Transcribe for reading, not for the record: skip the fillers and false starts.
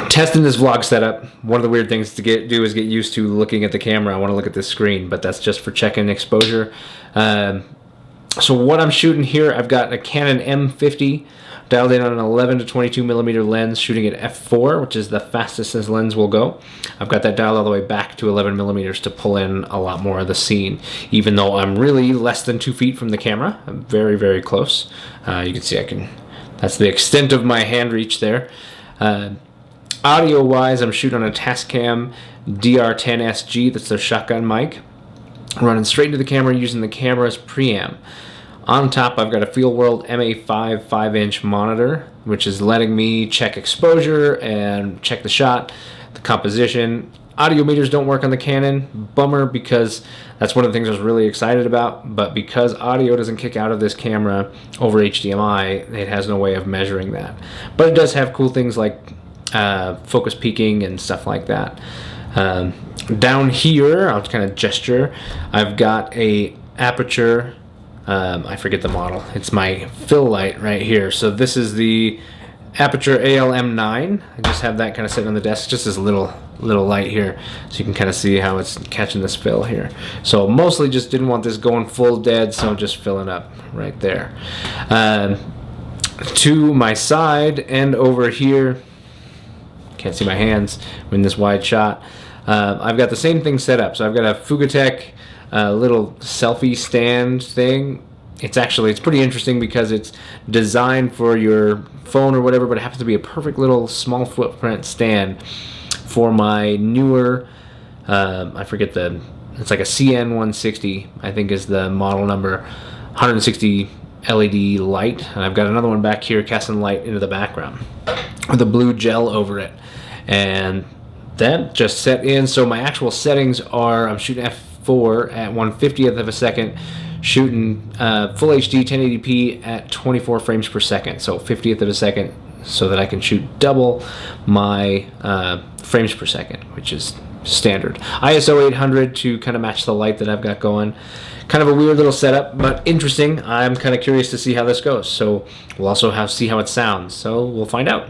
Testing this vlog setup, one of the weird things to do is get used to looking at the camera. I want to look at this screen, but that's just for checking exposure. So what I'm shooting here, I've got a Canon M50 dialed in on an 11 to 22 millimeter lens, shooting at f4, which is the fastest this lens will go. I've got that dialed all the way back to 11 millimeters to pull in a lot more of the scene, even though I'm really less than 2 feet from the camera. I'm very, very close. You can see that's the extent of my hand reach there. Audio-wise, I'm shooting on a Tascam DR10SG, that's their shotgun mic, running straight into the camera using the camera's preamp. On top, I've got a FeelWorld MA5 5-inch monitor, which is letting me check exposure and check the shot, the composition. Audio meters don't work on the Canon. Bummer, because that's one of the things I was really excited about, but because audio doesn't kick out of this camera over HDMI, it has no way of measuring that. But it does have cool things like focus peaking and stuff like that. Down here, I'll kind of gesture, I've got a Aputure, I forget the model, it's my fill light right here. So this is the Aputure AL-M9. I just have that kind of sitting on the desk, just this little light here, so you can kind of see how it's catching this fill here. So mostly just didn't want this going full dead, so just filling up right there. To my side and over here, can't see my hands in this wide shot, I've got the same thing set up. So I've got a Fugatech little selfie stand thing. It's pretty interesting because it's designed for your phone or whatever, but it happens to be a perfect little small footprint stand for my newer, I forget it's like a CN160, I think is the model number, 160 LED light. And I've got another one back here casting light into the background with a blue gel over it. And that just set in. So my actual settings are, I'm shooting f4 at 1/50th of a second, shooting full HD 1080p at 24 frames per second, so 50th of a second, so that I can shoot double my frames per second, which is standard. ISO 800 to kind of match the light that I've got going. Kind of a weird little setup, but interesting. I'm kind of curious to see how this goes. So we'll also see how it sounds. So we'll find out.